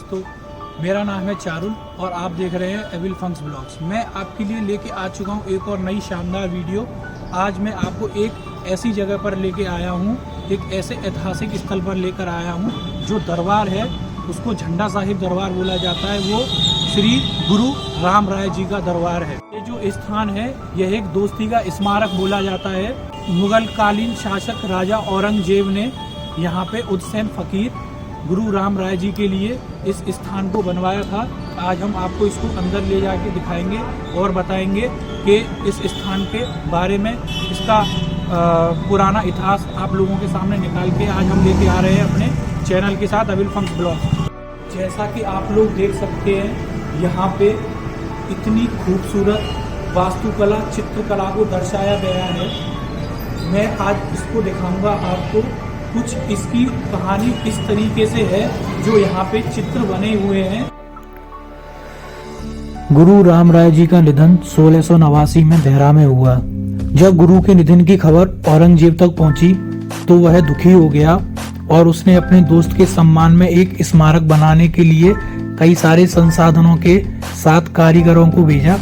दोस्तों, मेरा नाम है चारुल और आप देख रहे हैं एविल फंक्स ब्लॉग्स। मैं आपके लिए लेके आ चुका हूँ एक और नई शानदार वीडियो। आज मैं आपको एक ऐसी जगह पर लेके आया हूँ, एक ऐसे ऐतिहासिक स्थल पर लेकर आया हूँ जो दरबार है, उसको झंडा साहिब दरबार बोला जाता है। वो श्री गुरु राम राय जी का दरबार है। ये जो स्थान है यह एक दोस्ती का स्मारक बोला जाता है। मुगल कालीन शासक राजा औरंगजेब ने यहाँ पे उदसैन फकीर गुरु राम राय जी के लिए इस स्थान को बनवाया था। आज हम आपको इसको अंदर ले जाके दिखाएंगे और बताएंगे कि इस स्थान के बारे में, इसका पुराना इतिहास आप लोगों के सामने निकाल के आज हम लेके आ रहे हैं अपने चैनल के साथ एविल फंक्स ब्लॉग। जैसा कि आप लोग देख सकते हैं, यहाँ पे इतनी खूबसूरत वास्तुकला, चित्रकला को दर्शाया गया है। मैं आज इसको दिखाऊंगा आपको। कुछ इसकी कहानी इस तरीके से है जो यहाँ पे चित्र बने हुए हैं। गुरु राम राय जी का निधन 1689 में देहरा में हुआ। जब गुरु के निधन की खबर औरंगजेब तक पहुंची तो वह दुखी हो गया और उसने अपने दोस्त के सम्मान में एक स्मारक बनाने के लिए कई सारे संसाधनों के साथ कारीगरों को भेजा।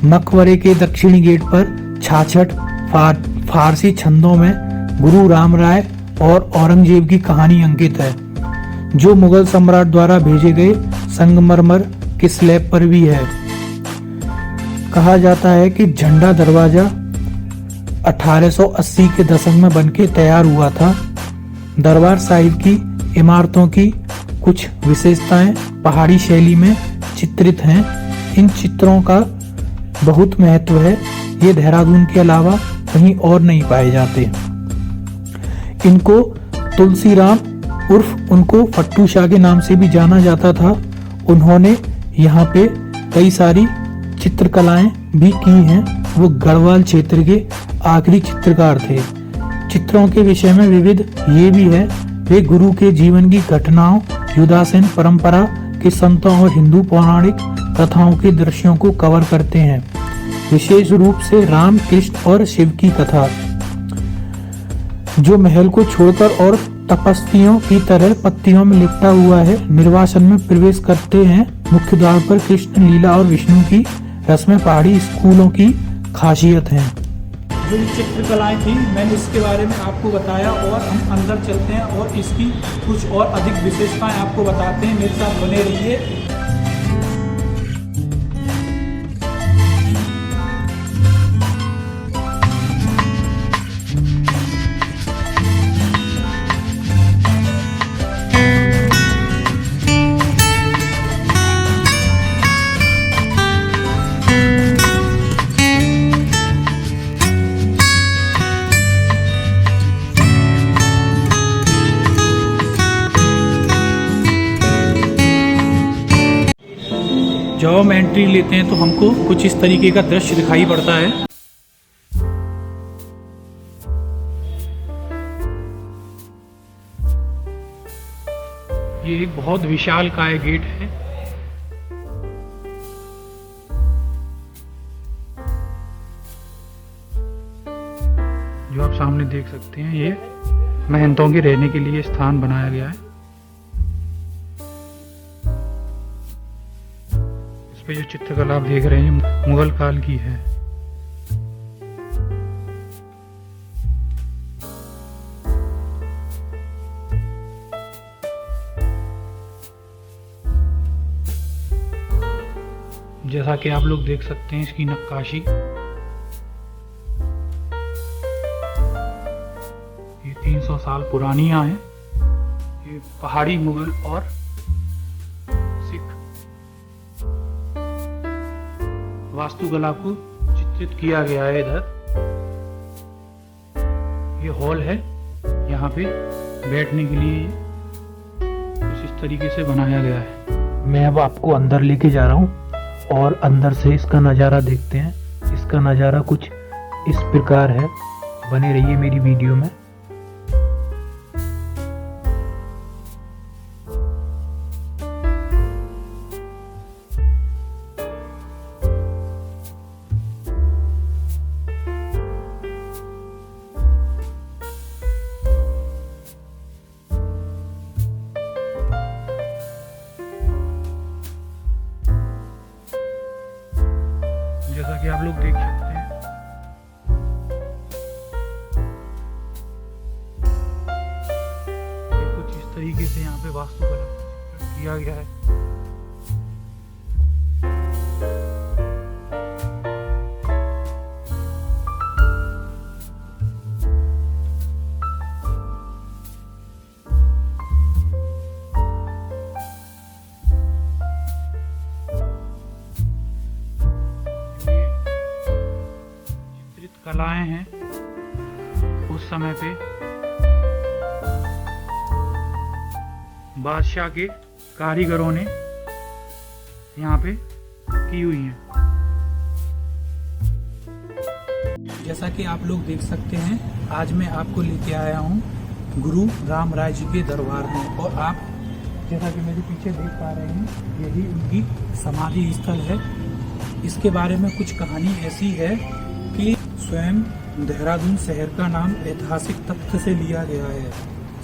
मकबरे के दक्षिणी गेट पर 66 फारसी छंदों में गुरु राम राय और औरंगजेब की कहानी अंकित है, जो मुगल सम्राट द्वारा भेजे गए संगमरमर के स्लैब पर भी है। कहा जाता है कि झंडा दरवाजा 1880 के दशक में बनके तैयार हुआ था। दरबार साहिब की इमारतों की कुछ विशेषताएं पहाड़ी शैली में चित्रित हैं। इन चित्रों का बहुत महत्व है। ये देहरादून के अलावा कहीं और नहीं पाए जाते। इनको तुलसीराम उर्फ उनको फट्टू शाह के नाम से भी जाना जाता था। उन्होंने यहाँ पे कई सारी चित्रकलाएं भी की हैं। वो गढ़वाल क्षेत्र के आखिरी चित्रकार थे। चित्रों के विषय में विविध ये भी है, वे गुरु के जीवन की घटनाओं, युदासन परंपरा के संतों और हिंदू पौराणिक कथाओं के दृश्यों को कवर करते हैं। विशेष रूप से राम, कृष्ण और शिव की कथा, जो महल को छोड़कर और तपस्वियों की तरह पत्तियों में लिपटा हुआ है। निर्वासन में प्रवेश करते हैं मुख्य द्वार पर कृष्ण लीला और विष्णु की रस्में पहाड़ी स्कूलों की खासियत हैं। जो चित्रकलाएं थी मैंने इसके बारे में आपको बताया और हम अंदर चलते हैं और इसकी कुछ और अधिक विशेषताएं आपको बताते हैं। मेरे साथ बने रहिए। जब हम एंट्री लेते हैं तो हमको कुछ इस तरीके का दृश्य दिखाई पड़ता है। ये एक बहुत विशालकाय गेट है। जो आप सामने देख सकते हैं, ये महंतों के रहने के लिए स्थान बनाया गया है। पे जो चित्रकला आप देख रहे हैं मुगल काल की है। जैसा कि आप लोग देख सकते हैं इसकी नक्काशी, ये 300 साल पुरानी है। ये पहाड़ी, मुगल और सिख वास्तुकला को चित्रित किया गया है। इधर ये हॉल है, यहाँ पे बैठने के लिए कुछ इस तरीके से बनाया गया है। मैं अब आपको अंदर लेके जा रहा हूँ और अंदर से इसका नज़ारा देखते हैं। इसका नज़ारा कुछ इस प्रकार है। बने रहिए मेरी वीडियो में। पे वास्तुकला किया गया है। कलाएं हैं उस समय पे बादशाह के कारीगरों ने यहाँ पे की हुई हैं। जैसा कि आप लोग देख सकते हैं, आज मैं आपको लेके आया हूँ गुरु राम राय जी के दरबार में, और आप जैसा कि मेरे पीछे देख पा रहे हैं, यही उनकी समाधि स्थल है। इसके बारे में कुछ कहानी ऐसी है कि स्वयं देहरादून शहर का नाम ऐतिहासिक तथ्य से लिया गया है।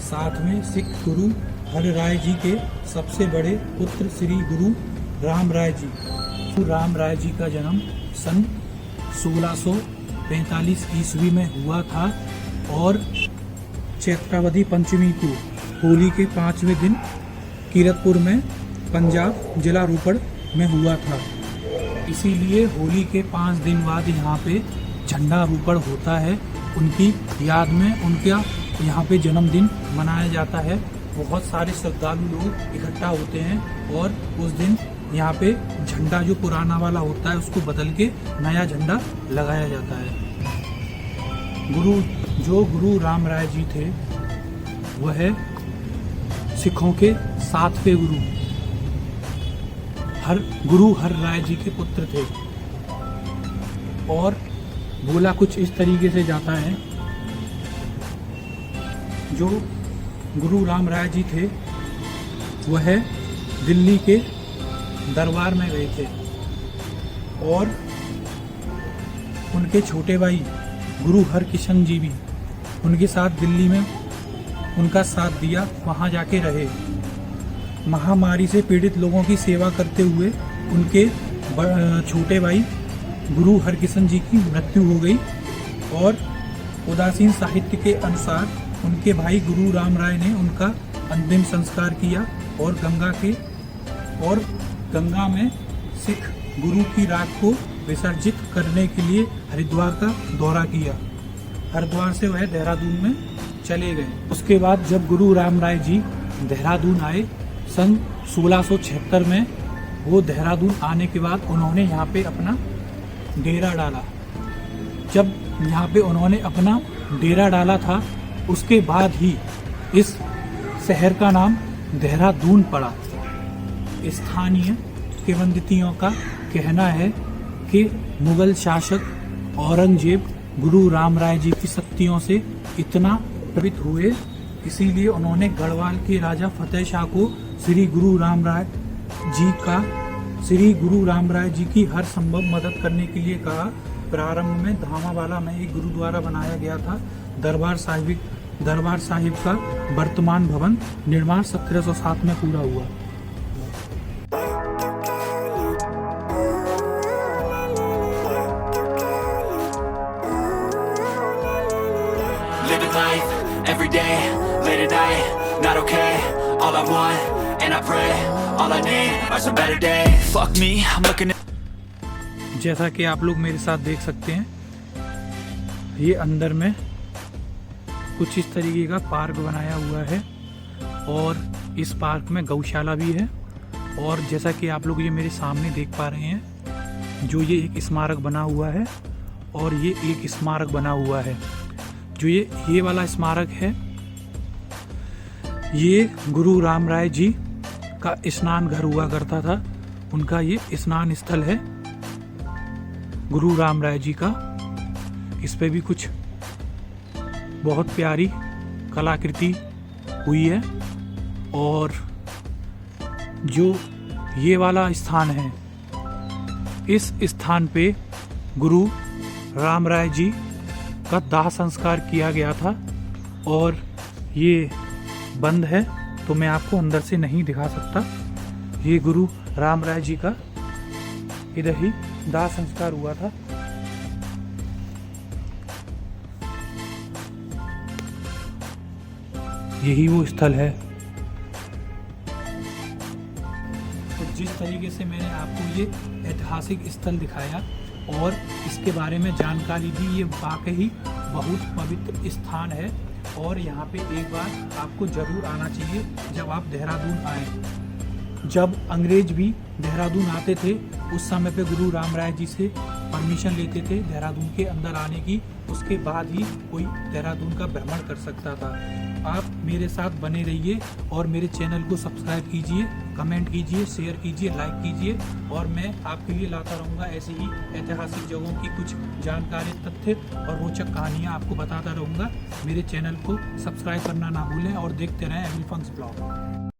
साथ में सिख गुरु हर राय जी के सबसे बड़े पुत्र श्री गुरु राम राय जी। गुरु राम राय जी का जन्म सन 1645 ईस्वी में हुआ था और चैत्रावधी पंचमी को होली के 5वें दिन कीरतपुर में पंजाब जिला रोपड़ में हुआ था। इसीलिए होली के 5 दिन बाद यहाँ पे झंडा रोपड़ होता है। उनकी याद में उनका यहाँ पे जन्मदिन मनाया जाता है। बहुत सारे श्रद्धालु लोग इकट्ठा होते हैं और उस दिन यहाँ पे झंडा जो पुराना वाला होता है उसको बदल के नया झंडा लगाया जाता है। गुरु राम राय जी थे, वह सिखों के 7वें गुरु हर राय जी के पुत्र थे। और बोला कुछ इस तरीके से जाता है, जो गुरु राम राय जी थे वह दिल्ली के दरबार में गए थे और उनके छोटे भाई गुरु हरकिशन जी भी उनके साथ दिल्ली में उनका साथ दिया, वहाँ जाके रहे। महामारी से पीड़ित लोगों की सेवा करते हुए उनके छोटे भाई गुरु हरकिशन जी की मृत्यु हो गई और उदासीन साहित्य के अनुसार उनके भाई गुरु राम राय ने उनका अंतिम संस्कार किया और गंगा में सिख गुरु की राख को विसर्जित करने के लिए हरिद्वार का दौरा किया। हरिद्वार से वह देहरादून में चले गए। उसके बाद जब गुरु राम राय जी देहरादून आए सन 1676 में, वो देहरादून आने के बाद उन्होंने यहाँ पे अपना डेरा डाला। जब यहाँ पे उन्होंने अपना डेरा डाला था, उसके बाद ही इस शहर का नाम देहरादून पड़ा। स्थानीय किंवदंतियों का कहना है कि मुगल शासक औरंगजेब गुरु राम राय जी की शक्तियों से इतना प्रभावित हुए, इसीलिए उन्होंने गढ़वाल के राजा फतेह शाह को श्री गुरु राम राय जी की हर संभव मदद करने के लिए कहा। प्रारंभ में धामावाला में एक गुरुद्वारा बनाया गया था। दरबार साहिब का वर्तमान भवन निर्माण 1707 में पूरा हुआ। Living life every day, late at night, not okay. All I want, and I pray, all I need are some better days. Fuck me, I'm looking at. जैसा कि आप लोग मेरे साथ देख सकते हैं, ये अंदर में कुछ इस तरीके का पार्क बनाया हुआ है और इस पार्क में गौशाला भी है। और जैसा कि आप लोग ये मेरे सामने देख पा रहे हैं, जो ये एक स्मारक बना हुआ है और ये एक स्मारक बना हुआ है। जो ये वाला स्मारक है, ये गुरु राम राय जी का स्नान घर हुआ करता था। उनका ये स्नान स्थल है गुरु राम राय जी का। इस पे भी कुछ बहुत प्यारी कलाकृति हुई है। और जो ये वाला स्थान है, इस स्थान पे गुरु राम राय जी का दाह संस्कार किया गया था और ये बंद है, तो मैं आपको अंदर से नहीं दिखा सकता। ये गुरु राम राय जी का इधर ही दाह संस्कार हुआ था। यही वो स्थल है तरीके से मैंने आपको ये ऐतिहासिक स्थल दिखाया और इसके बारे में जानकारी दी। ये वाकई बहुत पवित्र स्थान है और यहाँ पे एक बार आपको ज़रूर आना चाहिए जब आप देहरादून आएँ। जब अंग्रेज भी देहरादून आते थे उस समय पे गुरु राम राय जी से परमिशन लेते थे देहरादून के अंदर आने की, उसके बाद ही कोई देहरादून का भ्रमण कर सकता था। आप मेरे साथ बने रहिए और मेरे चैनल को सब्सक्राइब कीजिए, कमेंट कीजिए, शेयर कीजिए, लाइक कीजिए और मैं आपके लिए लाता रहूँगा ऐसी ही ऐतिहासिक जगहों की कुछ जानकारी, तथ्य और रोचक कहानियाँ आपको बताता रहूँगा। मेरे चैनल को सब्सक्राइब करना ना भूलें और देखते रहें एविल फंक्स ब्लॉग।